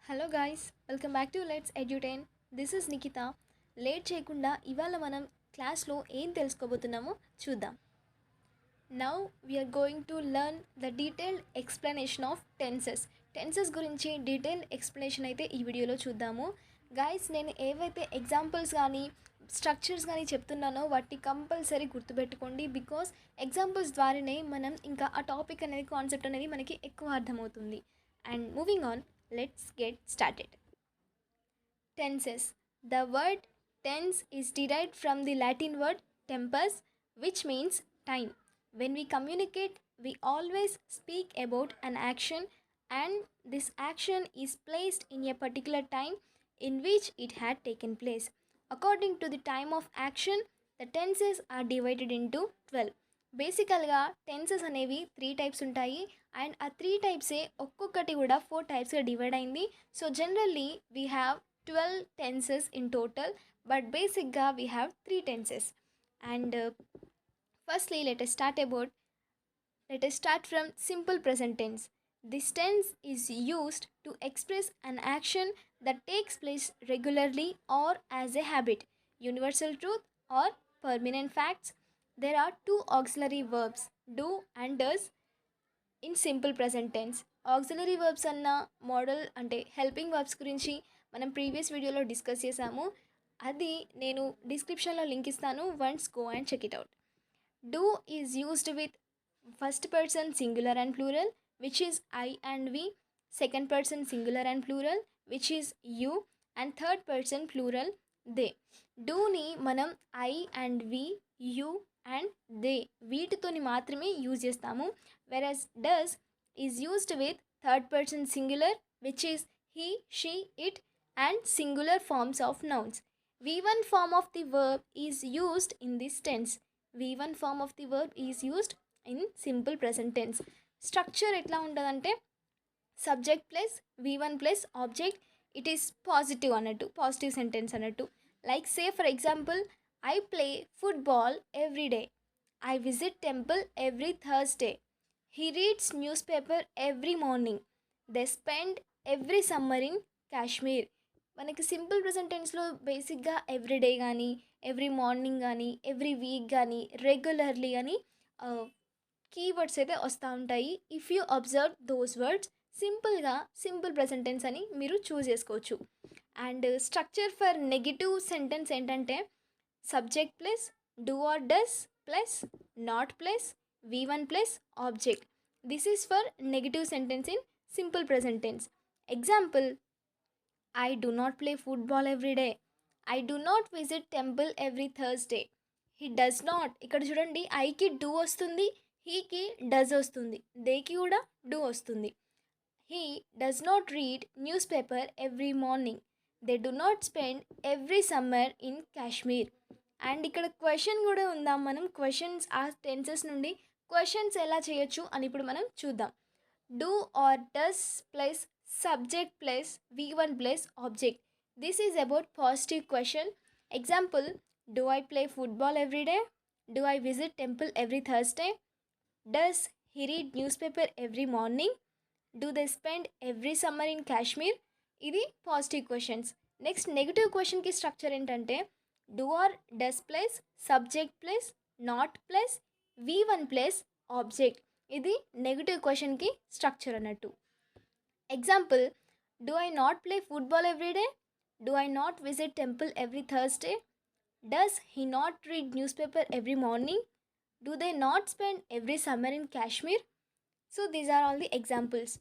Hello guys, welcome back to let's edutain. This is Nikhita. Late చేయకుండా ఇవాళ మనం క్లాస్లో ఏం తెలుసుకోబోతున్నామో చూద్దాం. Now we are going to learn the detailed explanation of tenses. Tenses గురించి డీటెయిల్డ్ ఎక్స్ప్లెనేషన్ అయితే ఈ వీడియోలో చూద్దాము. గాయ్స్, నేను ఏవైతే ఎగ్జాంపుల్స్ కానీ స్ట్రక్చర్స్ కానీ చెప్తున్నానో వాటిని కంపల్సరీ గుర్తుపెట్టుకోండి. బికాస్ ఎగ్జాంపుల్స్ ద్వారానే మనం ఇంకా ఆ టాపిక్ అనేది కాన్సెప్ట్ అనేది మనకి ఎక్కువ అర్థమవుతుంది. And moving on, let's get started. Tenses. The word tense is derived from the Latin word tempus, which means time. When we communicate, we always speak about an action, and this action is placed in a particular time in which it had taken place. According to the time of action, the tenses are divided into 12. బేసికల్గా tenses అనేవి 3 types ఉంటాయి. And ఆ 3 టైప్సే ఒక్కొక్కటి కూడా 4 టైప్స్గా divide అయింది. So generally we have 12 tenses in total, but బేసిక్గా we have 3 tenses. And firstly let us start from simple present tense. This tense is used to express an action that takes place regularly or as a habit, universal truth or permanent facts. There are 2 auxiliary verbs, do and does, in simple present tense. Auxiliary verbs అన్న modal అంటే helping verbs గురించి మనం previous వీడియోలో discuss చేసాము. అది నేను డిస్క్రిప్షన్లో link ఇస్తాను. Once go and check it out. Do is used with first person singular and plural, which is I and we. Second person singular and plural, which is you. And third person plural, they. డూని మనం I and we, you and they వీటితోని మాత్రమే use చేస్తాము. Versus does is used with third person singular, which is he, she, it and singular forms of nouns. V1 form of the verb is used in this tense. V1 form of the verb is used in simple present tense. Structure ఎట్లా ఉంటుందంటే subject plus V1 plus object. It is positive అన్నట్టు, positive sentence అన్నట్టు. Like say for example, I play football every day. I visit temple every Thursday. He reads newspaper every morning. They spend every summer in Kashmir. మనకి simple present టెన్స్లో బేసిక్గా everyday కానీ, every morning కానీ, every week కానీ, regularly కానీ keywords అయితే వస్తూ ఉంటాయి. If you observe those words, సింపుల్గా సింపుల్ ప్రెజెంట్ టెన్స్ అని మీరు చూస్ చేసుకోవచ్చు. And structure for negative sentence ఏంటంటే subject plus do or does plus not plus V1 plus object. This is for negative sentence in simple present tense. Example, I do not play football every day. I do not visit temple every Thursday. He does not. ఇక్కడ చూడండి, ఐకి do వస్తుంది, హీకి does వస్తుంది, దేకి కూడా do వస్తుంది. He does not read newspaper every morning. They do not spend every summer in Kashmir. And ఇక్కడ question కూడా ఉందాం. మనం క్వశ్చన్స్ ఆ టెన్సెస్ నుండి క్వశ్చన్స్ ఎలా చేయొచ్చు అని ఇప్పుడు మనం చూద్దాం. Do or does plus subject plus V1 plus object. This is about positive question. Example, do I play football every day? Do I visit temple every Thursday? Does he read news paper every morning? Do they spend every summer in Kashmir? ఇది positive questions. Next negative క్వశ్చన్కి structure ఏంటంటే do or does plus subject plus not plus V1 plus object. ఇది negative క్వశ్చన్కి structure అన్నట్టు. Example, do I not play football every day? Do I not visit temple every Thursday? Does he not read news paper every morning? Do they not spend every summer in Kashmir? So these are all the examples.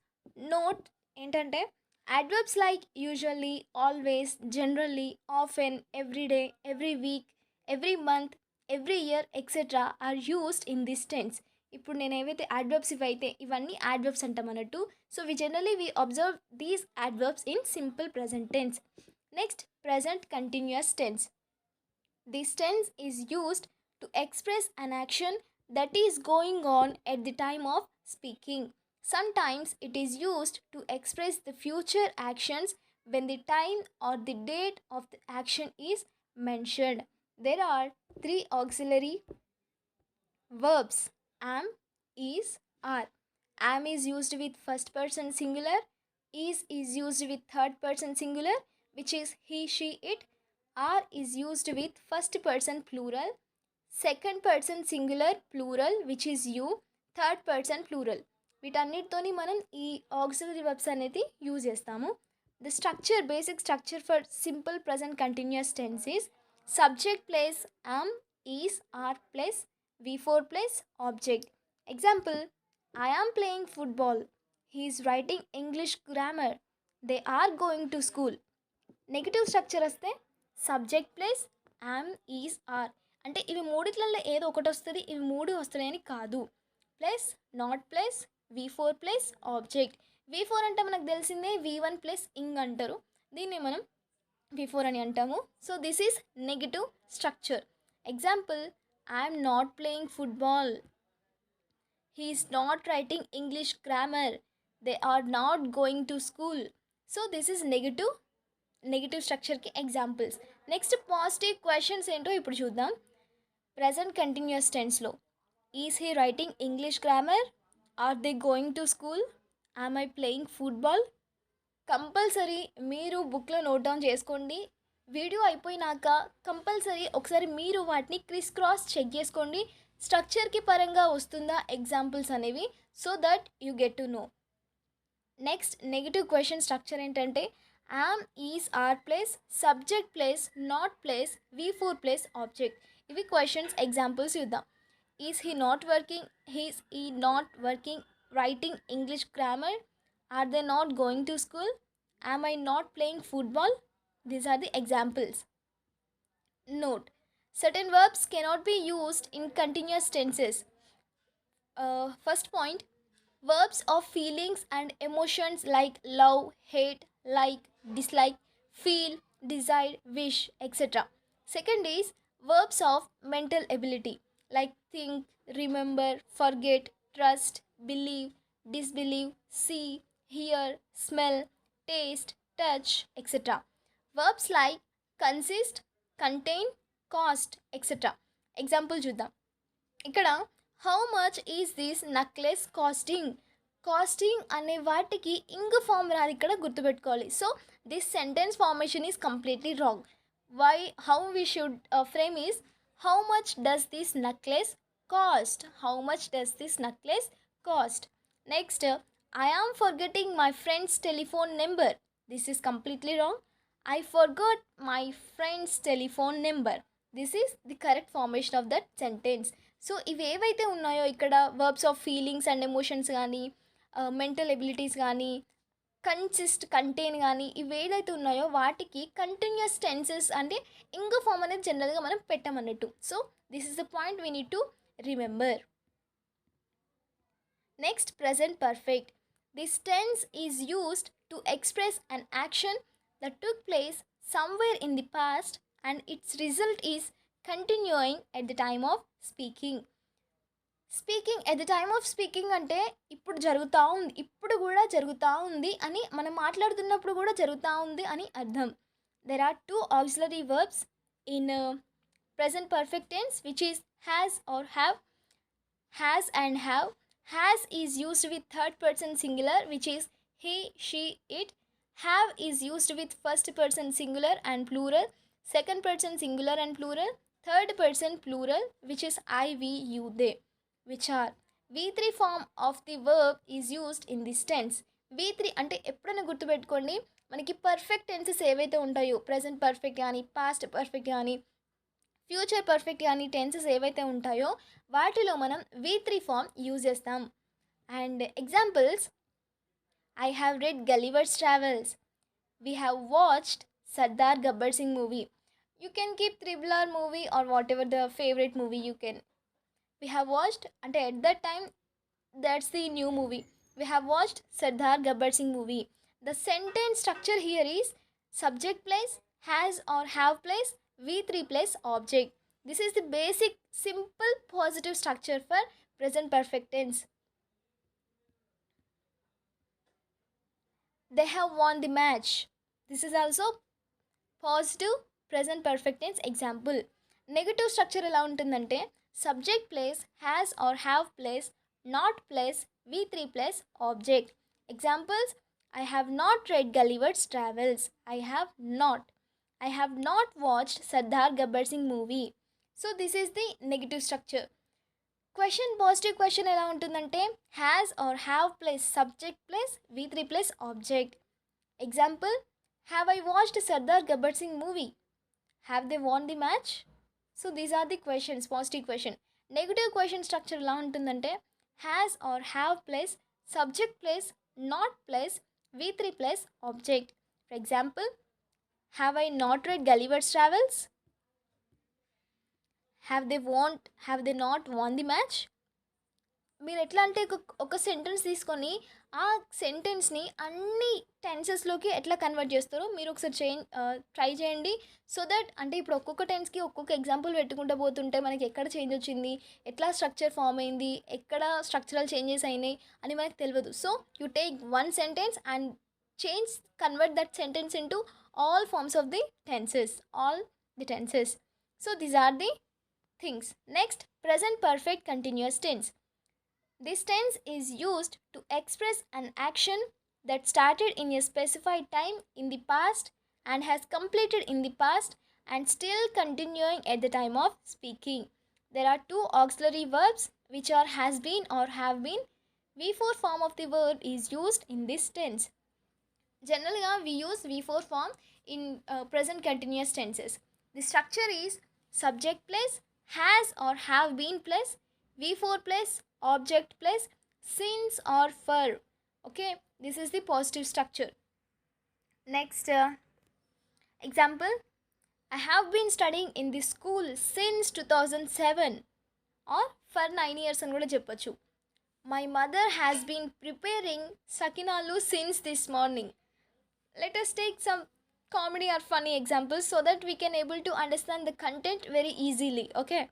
Note ఏంటంటే adverbs like usually, always, generally, often, every day, every week, every month, every year, etc. are used in this tense. ఇప్పుడు నేను ఏవైతే adverbs ఇవైతే ఇవన్నీ adverbs అంటాం అన్నట్టు. So we observe these adverbs in simple present tense. Next, present continuous tense. This tense is used to express an action that is going on at the time of speaking. Sometimes it is used to express the future actions when the time or the date of the action is mentioned. There are 3 auxiliary verbs, am, is, are. Am is used with first person singular, is used with third person singular, which is he, she, it. Are is used with first person plural, second person singular plural, which is you, third person plural. వీటన్నిటితోని మనం ఈ auxiliary verbs అనేది use చేస్తాము. The structure, basic structure for simple present continuous tense is subject plus am, is, are plus V4 plus object. Example, I am playing football. He is writing English grammar. They are going to school. Negative structure వస్తే subject plus am, is, are. అంటే ఇవి మూడిట్లలో ఏదో ఒకటి వస్తుంది, ఇవి మూడు వస్తున్నాయని కాదు. Plus not plus V4 plus object. V4 అంటే మనకు తెలిసిందే V1 ప్లస్ ఇంగ్ అంటారు, దీన్ని మనం V4 అని అంటాము. So this is negative structure. Example, I'm not playing football. He is not writing English grammar. They are not going to school. So this is negative స్ట్రక్చర్కి examples. Next positive questions ఏంటో ఇప్పుడు చూద్దాం. Present continuous టెన్స్లో is he writing English grammar, are they going to school, am I playing football. Compulsory మీరు బుక్లో note down చేసుకోండి. Video అయిపోయినాక compulsory ఒకసారి మీరు వాటిని క్రిస్ క్రాస్ చెక్ చేసుకోండి, స్ట్రక్చర్కి పరంగా వస్తుందా ఎగ్జాంపుల్స్ అనేవి, so that you get to know. Next negative question structure ఏంటంటే am, is, are plus subject plus not plus V4 plus object. ఇవి క్వశ్చన్స్ ఎగ్జాంపుల్స్ చూద్దాం. Is he not working, he's ఈ not working writing English grammar, are they not going to school, am I not playing football. These are the examples. Note: certain verbs cannot be used in continuous tenses. First point, verbs of feelings and emotions like love, hate, like, dislike, feel, desire, wish, etc. Second is verbs of mental ability like think, remember, forget, trust, believe, disbelieve, see, hear, smell, taste, touch, etc. Verbs like consist, contain, cost, etc. Example చూద్దాం. ఇక్కడ how much is this necklace costing. Costing అనే వాటికి ing form రాదు, ఇక్కడ గుర్తుపెట్టుకోవాలి. So this sentence formation is completely wrong. How we should frame is how much does this necklace cost. How much does this necklace cost. Next, I am forgetting my friends telephone number. This is completely wrong. I forgot my friend's telephone number. This is the correct formation of that sentence. So ఇవి ఏవైతే ఉన్నాయో ఇక్కడ verbs of feelings and emotions కానీ, mental abilities కానీ, consist, contain కానీ, ఇవి ఏదైతే ఉన్నాయో వాటికి కంటిన్యూస్ టెన్సెస్ అంటే ఇంగ్ ఫామ్ అనేది జనరల్గా మనం పెట్టమన్నట్టు. So this is the point we need to remember. Next, present perfect. This tense is used to express an action that took place somewhere in the past and its result is continuing at the time of speaking. Speaking at the time of speaking అంటే ఇప్పుడు జరుగుతూ ఉంది, ఇప్పుడు కూడా జరుగుతూ ఉంది అని, మనం మాట్లాడుతున్నప్పుడు కూడా జరుగుతూ ఉంది అని అర్థం. There are two auxiliary verbs in present perfect tense, which is has or have. Has and have. Has is used with third person singular, which is he, she, it. Have is used with first person singular and plural, second person singular and plural, third person plural, which is I, we, you, they, which are V3 form of the verb is used in this tense. V3 అంటే ఎప్పుడైనా గుర్తుపెట్టుకోండి, మనకి perfect tenses ఏవైతే ఉంటాయో, present perfect కానీ, past perfect కానీ, future perfect కానీ tenses ఏవైతే ఉంటాయో వాటిలో మనం V3 ఫామ్ యూజ్ చేస్తాం. And examples, I have read Gulliver's Travels. We have watched Sardar Gabbar Singh movie. You can keep Triple R movie or whatever the favorite movie you can. We have watched, and at that time, that's the new movie. We have watched Sardar Gabbar Singh movie. The sentence structure here is subject plus has or have plus V3 plus object. This is the basic, simple, positive structure for present perfect tense. They have won the match. This is also positive present perfect tense example. Negative structure ఎలా ఉంటుందంటే subject plus has or have plus not plus V3 plus object. Examples, I have not read Gulliver's Travels. I have not. I have not watched Sardar Gabbar Singh movie. So this is the negative structure. Question positive question ఎలా ఉంటుందంటే has or have plus subject plus V3 plus object. Example, have I watched Sardar Gabbar Singh movie? Have they won the match? So these are the questions, positive question. Negative question structure ఎలా ఉంటుందంటే has or have plus subject plus not plus V3 plus object. For example, have I not read Gulliver's Travels? Have they not won the match? మీరు ఎట్లా అంటే ఒక sentence తీసుకొని ఆ సెంటెన్స్ని అన్ని టెన్సెస్లోకి ఎట్లా కన్వర్ట్ చేస్తారో మీరు ఒకసారి ట్రై చేయండి. సో దట్ అంటే ఇప్పుడు ఒక్కొక్క టెన్స్కి ఒక్కొక్క ఎగ్జాంపుల్ పెట్టుకుంటూ పోతుంటే మనకి ఎక్కడ చేంజ్ వచ్చింది, ఎట్లా స్ట్రక్చర్ ఫామ్ అయింది, ఎక్కడ స్ట్రక్చరల్ చేంజెస్ అయినాయి అని మనకు తెలియదు. So you take one sentence and convert that sentence into all forms of the tenses. So these are the things. Next, present perfect continuous tense. This tense is used to express an action that started in a specified time in the past and has completed in the past and still continuing at the time of speaking. There are two auxiliary verbs which are has been or have been. V4 form of the verb is used in this tense. Generally, we use V4 form in present continuous tenses. The structure is subject plus has or have been plus V4 plus object plus since or for. Okay, this is the positive structure. Next example, I have been studying in this school since 2007 or for 9 years అని కూడా చెప్పొచ్చు. My mother has been preparing sakinalu since this morning. Let us take some comedy or funny examples so that we can able to understand the content very easily. Okay,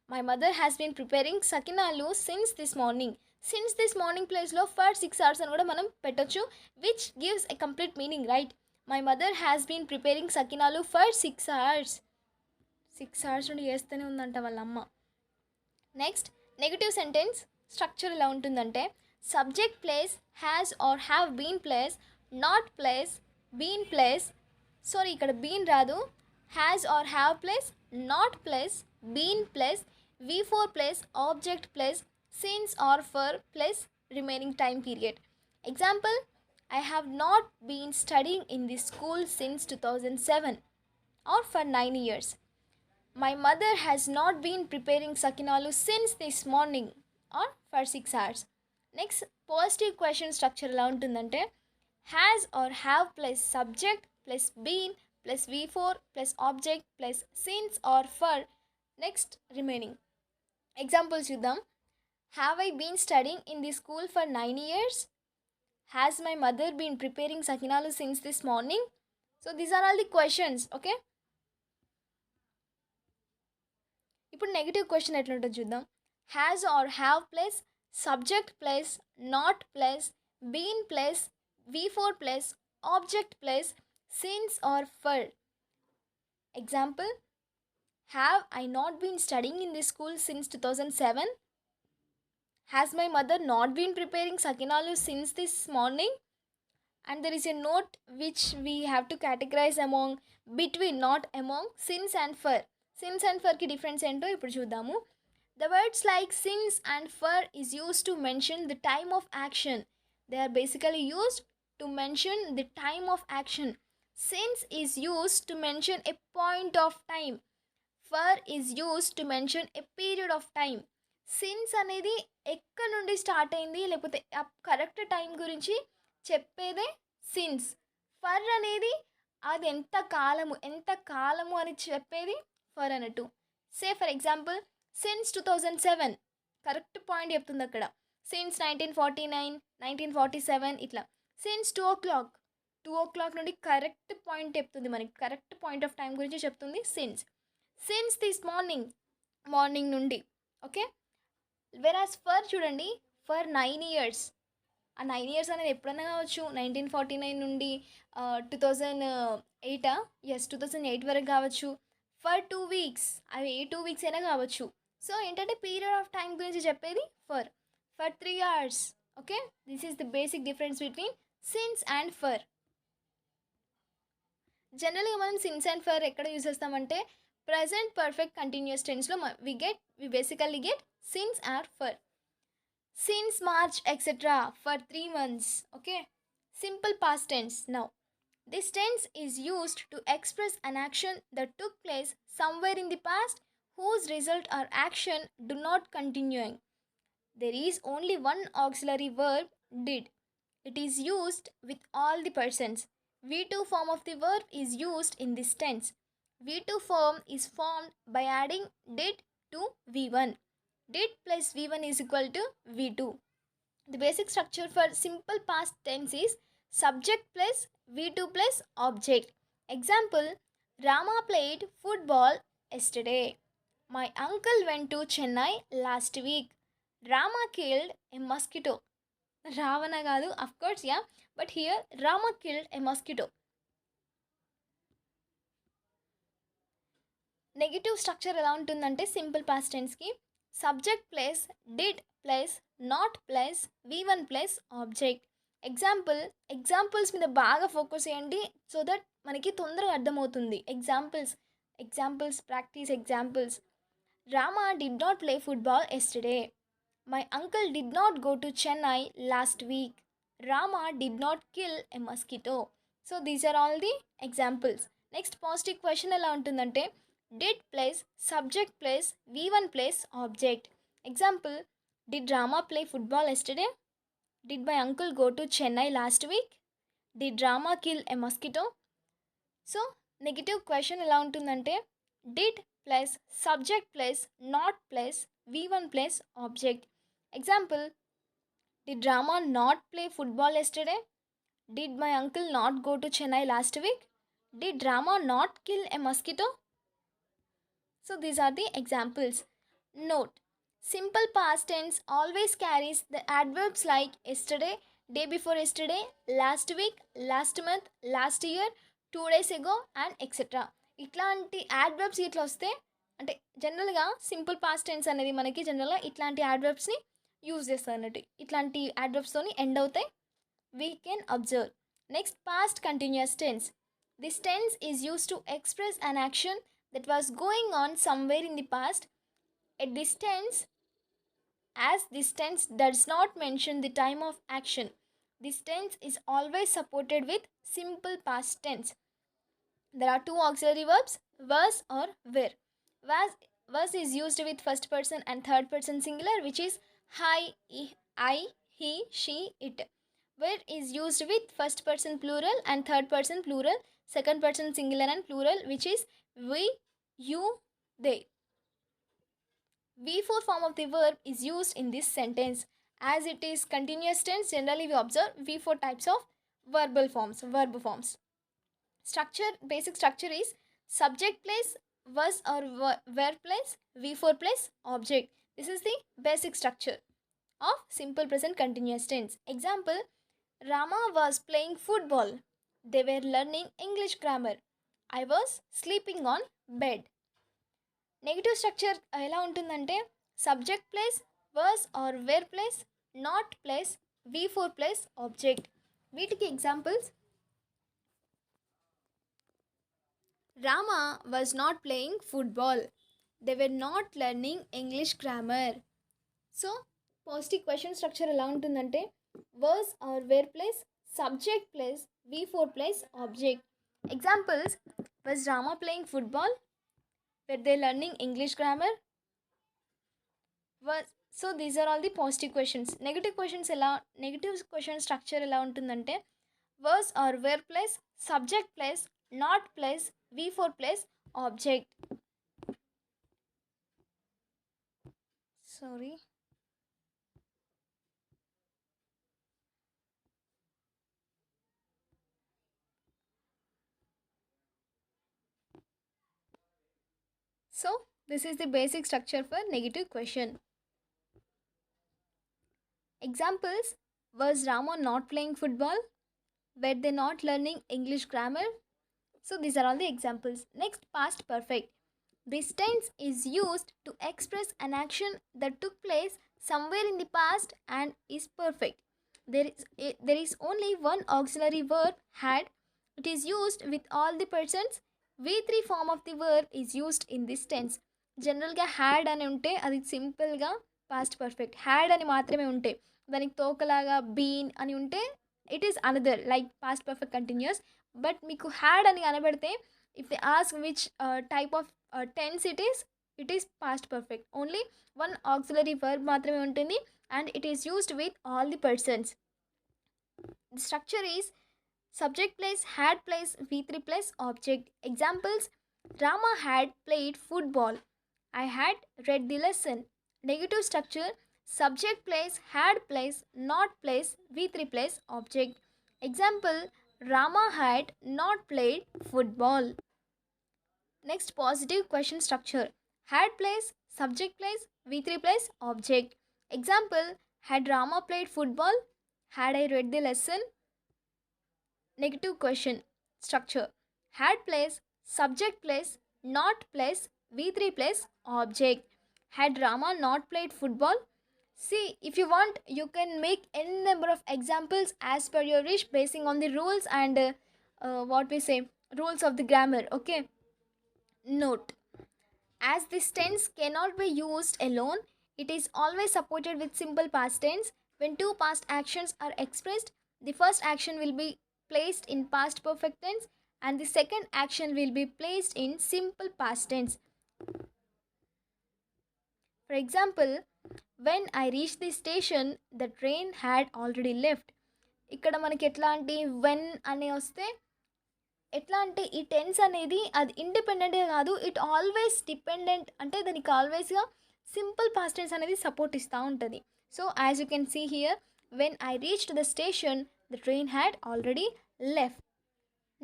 my mother has been preparing sakinalu since this morning. Since this morning place lo for 6 hours అని కూడా మనం పెట్టొచ్చు, which gives a complete meaning, right? My mother has been preparing sakinalu for 6 hours. 6 hours నుండి చేస్తూనే ఉందంట వాళ్ళ అమ్మ. Next, negative sentence structure ఎలా ఉంటుందంటే subject plus has or have been plus not plus been plus, sorry ఇక్కడ been రాదు, has or have plus not plus been plus V4 plus object plus since or for plus remaining time period. Example, I have not been studying in the school since 2007 or for 9 years. My mother has not been preparing sakinalu since this morning or for 6 hours. Next, positive question structure ఎలా ఉంటుందంటే has or have plus subject plus been plus V4 plus object plus since or for next remaining. Examples చూద్దాం. Have I been studying in the school for 9 years? Has my mother been preparing sakinalu since this morning? So these are all the questions. Okay, ఇప్పుడు negative question ఎట్లుంటుందో చూద్దాం. Has or have plus subject plus not plus been plus V4 plus object plus since or for. Example, have I not been studying in the school since 2007? Has my mother not been preparing sakinalu since this morning? And there is a note which we have to categorize among between, not among, since and for. Since and for ki difference ento ippudu chudamu. The words like since and for is used to mention the time of action. They are basically used to mention the time of action. Since is used to mention a point of time. For is used to mention a period of time. Since అనేది ఎక్కడ నుండి start అయింది లేకపోతే ఆ correct time గురించి చెప్పేదే since. For అనేది అది ఎంత కాలము అని చెప్పేది ఫర్ అన్నట్టు. Say for example, since 2007 correct point చెప్తుంది అక్కడ. సిన్స్ 1949, 1947 ఇట్లా. సిన్స్ 2 o'clock నుండి కరెక్ట్ పాయింట్ చెప్తుంది, మనకి కరెక్ట్ పాయింట్ ఆఫ్ టైం గురించి చెప్తుంది సిన్స్. సిన్స్ దిస్ మార్నింగ్ నుండి. ఓకే, వెరాస్ ఫర్ చూడండి, ఫర్ 9 years. ఆ 9 years అనేది ఎప్పుడైనా కావచ్చు. 1949 నుండి 2008 ఎస్ 2008 వరకు కావచ్చు. ఫర్ 2 weeks, అవి ఏ 2 weeks అయినా కావచ్చు. సో ఏంటంటే పీరియడ్ ఆఫ్ టైం గురించి చెప్పేది for 3 hours. Okay, this is the basic difference between since and for. జనరల్గా మనం సిన్స్ అండ్ ఫర్ ఎక్కడ యూజ్ చేస్తామంటే ప్రజెంట్ పర్ఫెక్ట్ కంటిన్యూస్ టెన్స్లో we basically get since or for. Since March, etc. for 3 months. Okay. Simple past tense. Now, this tense is used to express an action that took place somewhere in the past whose result or action do not continuing. There is only one auxiliary verb, did. It is used with all the persons. V2 form of the verb is used in this tense. V2 form is formed by adding did to V1. Did plus V1 is equal to V2. The basic structure for simple past tense is subject plus V2 plus object. Example, Rama played football yesterday. My uncle went to Chennai last week. Rama killed a mosquito. Ravana gadu, of course, yeah. But here, Rama killed a mosquito. Negative structure ఎలా ఉంటుందంటే simple past టెన్స్కి subject plus did plus not plus V1 plus object. Examples మీద బాగా focus చేయండి so that మనకి తొందరగా అర్థమవుతుంది. Examples practice examples. Rama did not play football yesterday. My uncle did not go to Chennai last week. Rama did not kill a mosquito. So these are all the examples. Next positive question ఎలా ఉంటుందంటే did plus subject plus V1 plus object. Example, did Rama play football yesterday? Did my uncle go to Chennai last week? Did Rama kill a mosquito? So, negative question ఎలా ఉంటుందంటే did plus subject plus not plus V1 plus object. Example, did Rama not play football yesterday? Did my uncle not go to Chennai last week? Did Rama not kill a mosquito? So these are the examples. Note, simple past tense always carries the adverbs like yesterday, day before yesterday, last week, last month, last year, 2 days ago and etc. ఇట్లాంటి adverbs ఇట్లా వస్తే అంటే జనరల్గా simple past tense అనేది మనకి జనరల్గా ఇట్లాంటి యాడ్వర్బ్స్ని use చేస్తారు అన్నట్టు. ఇట్లాంటి యాడ్వర్బ్స్తోని ఎండ్ అవుతాయి. We can observe. Next, past continuous tense. This tense is use to express an action that was going on somewhere in the past. At this tense, as this tense does not mention the time of action, this tense is always supported with simple past tense. There are two auxiliary verbs, was or were. Was is used with first person and third person singular, which is I, he, she, it. Were is used with first person plural and third person plural, second person singular and plural, which is we, you, they. V4 form of the verb is used in this sentence. As it is continuous tense, generally we observe V4 types of verb forms. Basic structure is subject plus was or were plus V4 plus object. This is the basic structure of simple present continuous tense. Example, Rama was playing football. They were learning English grammar. I was sleeping on bed. Negative structure ఎలా ఉంటుందంటే subject plus was or were plus not plus V4 plus object. వీటికి examples, Rama was not playing football. They were not learning English grammar. So positive question structure ఎలా ఉంటుందంటే was or were plus subject plus V4 plus object. Examples, was Rama playing football? Were they learning English grammar? So these are all the positive questions. Negative question structure ఎలా ఉంటుందంటే was or were plus subject plus not plus V4 plus object. Sorry. So this is the basic structure for negative question. Examples, was Rama not playing football? Were they not learning English grammar? So these are all the examples. Next, past perfect. This tense is used to express an action that took place somewhere in the past and is perfect. there is only one auxiliary verb had. It is used with all the persons. V3 form of the verb is used in this tense. జనరల్గా had అని ఉంటే అది సింపుల్గా past perfect. Had అని మాత్రమే ఉంటే, దానికి తోకలాగా been అని ఉంటే it is another like past perfect continuous. But మీకు హ్యాడ్ అని కనబడితే if they ask which type of tense it is past perfect. Only one auxiliary verb మాత్రమే ఉంటుంది and it is used with all the persons. The structure is subject plus had plus V3 plus object. Examples: Rama had played football. I had read the lesson. Negative structure: subject plus had plus not plus V3 plus object. Example: Rama had not played football. Next, positive question structure: had plus subject plus V3 plus object. Example: had Rama played football? Had I read the lesson? Negative question structure: had plus subject plus not plus V3 plus object. Had Rama not played football? See, if you want, you can make any number of examples as per your wish, basing on the rules and rules of the grammar. Okay. Note: as this tense cannot be used alone, it is always supported with simple past tense. When two past actions are expressed, the first action will be placed in past perfect tense and the second action will be placed in simple past tense. For example, when I reached the station, the train had already left. ఇక్కడ మనకి ఎట్లాంటి when అనే వస్తే ఎట్లా అంటే ఈ tense అనేది అది ఇండిపెండెంట్గా కాదు, ఇట్ ఆల్వేస్ డిపెండెంట్, అంటే దానికి ఆల్వేస్గా సింపుల్ పాస్ట్ టెన్స్ అనేది సపోర్ట్ ఇస్తూ ఉంటుంది. So as you can see here, when I reached the station the train had already left.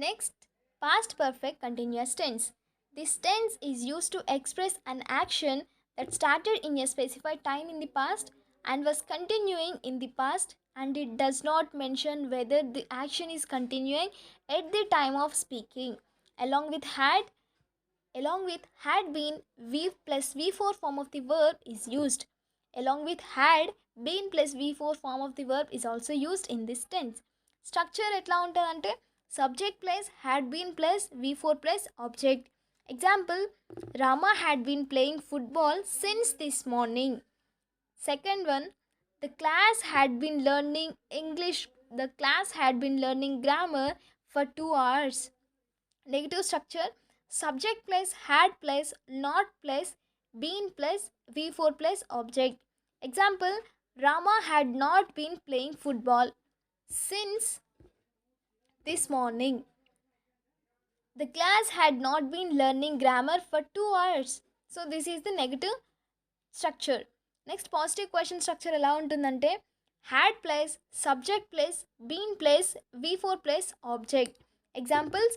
Next, past perfect continuous tense. This tense is used to express an action that started in a specified time in the past and was continuing in the past, and it does not mention whether the action is continuing at the time of speaking. Along with had been, V plus V4 form of the verb is used. Along with had been plus V4 form of the verb is also used in this tense. Structure etla untadante subject plus had been plus V4 plus object. Example: Rama had been playing football since this morning. Second one, the class had been learning English. The class had been learning grammar for 2 hours. Negative structure: subject plus had plus not plus been plus V4 plus object. Example: Rama had not been playing football since this morning. The class had not been learning grammar for 2 hours. So this is the negative structure. Next, positive question structure ఎలా ఉంటుందంటే had plus subject plus been plus V4 plus object. Examples: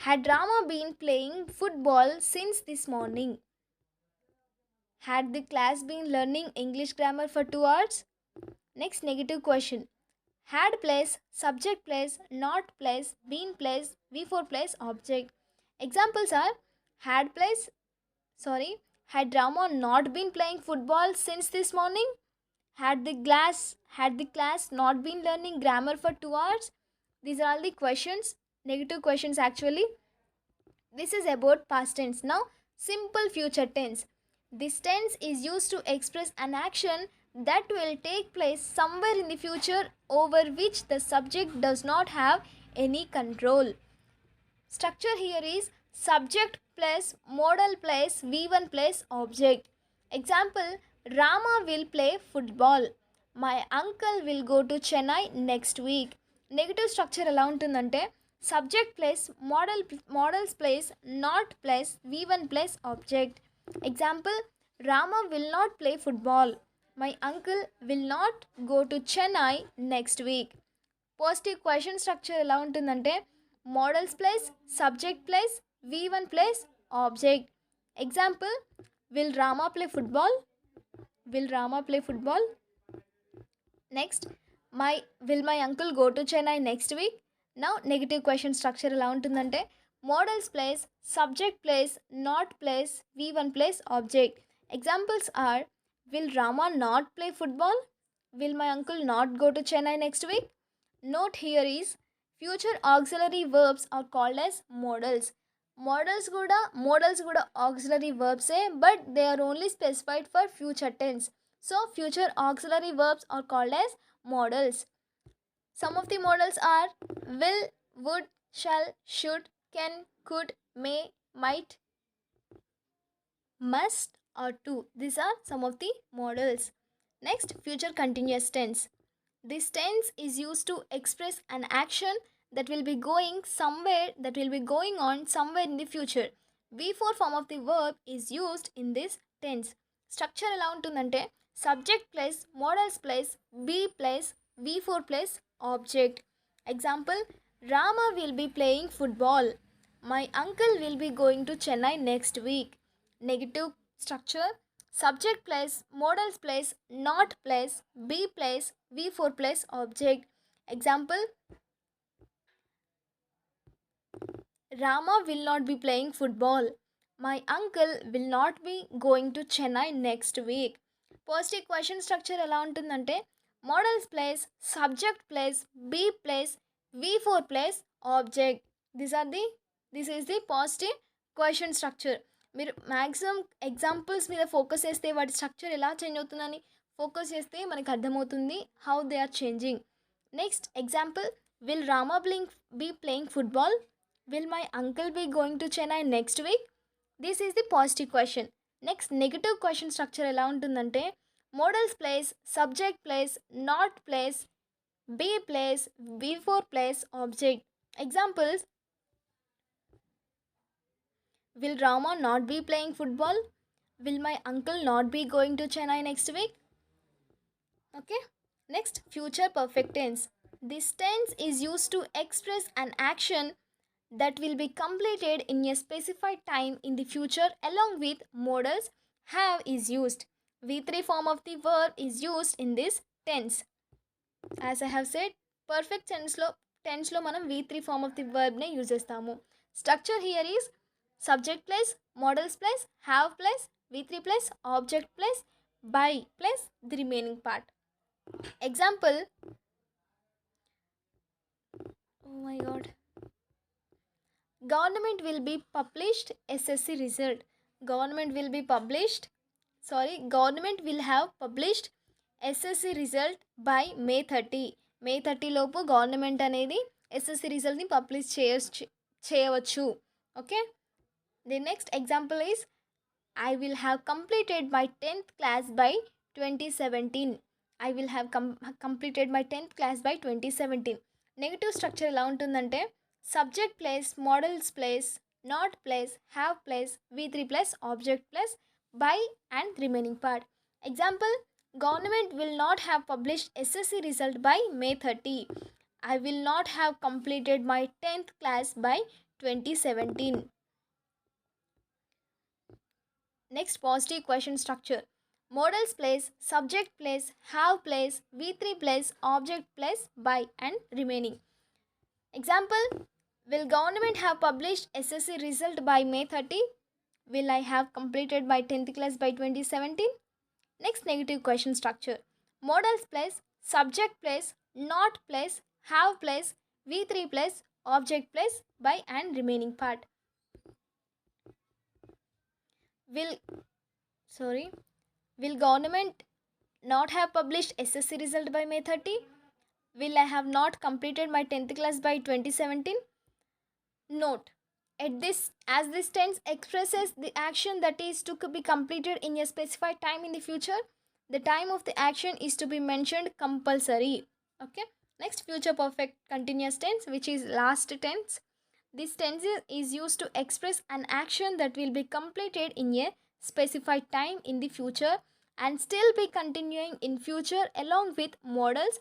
had Rama been playing football since this morning? Had the class been learning English grammar for 2 hours? Next, negative question: had plus subject plus not plus been plus V4 plus object. Examples are had Rama not been playing football since this morning? Had the class not been learning grammar for 2 hours? These are all the questions, negative questions actually. This is about past tense. Now, simple future tense. This tense is used to express an action that will take place somewhere in the future over which the subject does not have any control. Structure here is subject plus modal plus V1 plus object. Example: Rama will play football. My uncle will go to Chennai next week. Negative structure ఎలా ఉంటుందంటే subject plus modals plus not plus V1 plus object. Example: Rama will not play football. My uncle will not go to Chennai next week. Positive question structure ఎలా ఉంటుందంటే modals plus subject plus V1 plus object. Example: will Rama play football? Will Rama play football? Next, will my uncle go to Chennai next week? Now, negative question structure ఎలా ఉంటుందంటే modals plus subject plus not plus V1 plus object. Examples are: will Rama not play football? Will my uncle not go to Chennai next week? Note here is future auxiliary verbs are called as modals. Modals kuda auxiliary verbs say, but they are only specified for future tense. So future auxiliary verbs are called as modals. Some of the modals are will, would, shall, should, can, could, may, might, must, or to. These are some of the modals. Next, future continuous tense. This tense is used to express an action that will be going somewhere, that will be going on somewhere in the future. V4 form of the verb is used in this tense. Structure ఎలా ఉంటుందంటే subject plus modals plus be plus V4 plus object. Example, Rama will be playing football. My uncle will be going to Chennai next week. Negative structure, subject plus modals plus not plus be plus V4 plus object. Example, Rama will not be playing football. My uncle will not be going to Chennai next week. Positive question structure ఎలా ఉంటుందంటే modals plus subject plus be plus V4 plus object. This is the positive question structure. మీరు maximum examples మీద focus చేస్తే వాటి structure ఎలా change అవుతుందని focus చేస్తే మనకు అర్థమవుతుంది how they are changing. Next example, will Rama be playing football? Will my uncle be going to Chennai next week? This is the positive question. Next negative question structure ఎలా ఉంటుందంటే modals plus subject plus not plus be plus V4 plus object. Examples, will Rama not be playing football? Will my uncle not be going to Chennai next week? Okay. Next, future perfect tense. This tense is used to express an action that will be completed in a specified time in the future along with modals have is used. V3 form of the verb is used in this tense. As I have said, perfect tense lo manam V3 form of the verb ne use chestamu. Structure here is subject plus modals plus have plus V3 plus object plus by plus the remaining part. Example, oh my god, government will be published SSC result. Government will have published SSC result by May 30. May 30 లోపు government అనేది SSC రిజల్ట్ని publish చేయవచ్చు. Okay. The next example is, I will have completed my 10th class by 2017. I will have completed my 10th class by 2017. Negative structure ఎలా ఉంటుందంటే subject plus modals plus not plus have plus V3 plus object plus by and remaining part. Example, government will not have published SSC result by May 30. I will not have completed my 10th class by 2017. Next, positive question structure. Modals place subject place have place V3 place object place by and remaining. Example, will government have published SSC result by May 30? Will I have completed my 10th class by 2017? Next, negative question structure. Modals place subject place not place have place V3 place object place by and remaining part. Will government not have published SSC result by May 30? Will I have not completed my 10th class by 2017? Note, as this tense expresses the action that is to be completed in a specified time in the future, the time of the action is to be mentioned compulsory. Okay. Next, future perfect continuous tense, which is last tense. This tense is used to express an action that will be completed in a specified time in the future and still be continuing in future along with modals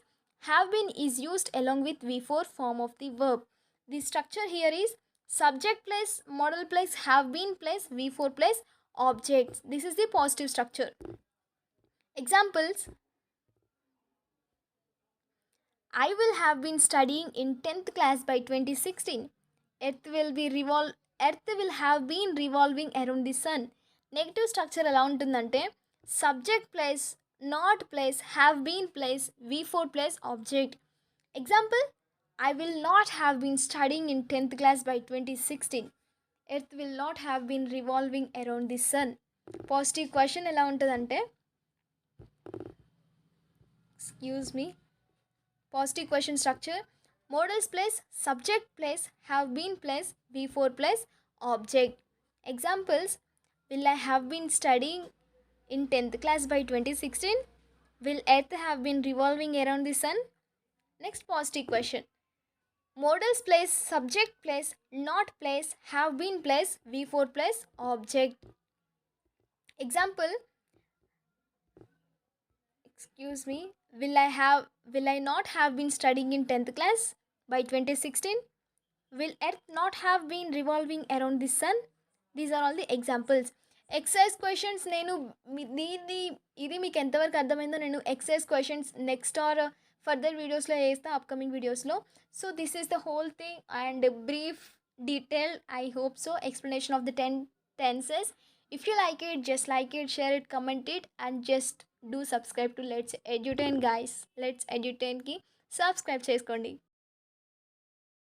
have been is used along with V4 form of the verb. The structure here is subject plus modal plus have been plus V4 plus objects. This is the positive structure. Examples, I will have been studying in 10th class by 2016. Earth will have been revolving around the sun. Negative structure ఎలా ఉంటుందంటే subject plus not place, have been place, V4 place object. Example, I will not have been studying in 10th class by 2016. Earth will not have been revolving around the sun. Positive question ఎలా ఉంటుందంటే, excuse me, positive question structure modals plus subject plus have been plus V4 plus object. Examples, will I have been studying in 10th class by 2016? Will Earth have been revolving around the sun? Next positive question. Modals place, subject place, not place, have been place, V4 place, object. Example, excuse me, will I not have been studying in 10th class by 2016? Will Earth not have been revolving around the sun? These are all the examples. Exercise questions నేను ఇది మీకు ఎంతవరకు అర్థమైందో నేను exercise questions next or further వీడియోస్లో వేస్తా, upcoming వీడియోస్లో. So this is the whole thing and brief detail, I hope so, explanation of the 10 tenses. If you like it, just like it, share it, comment it, and just do subscribe to Let's Edutain guys. Let's Edutain ki subscribe చేసుకోండి.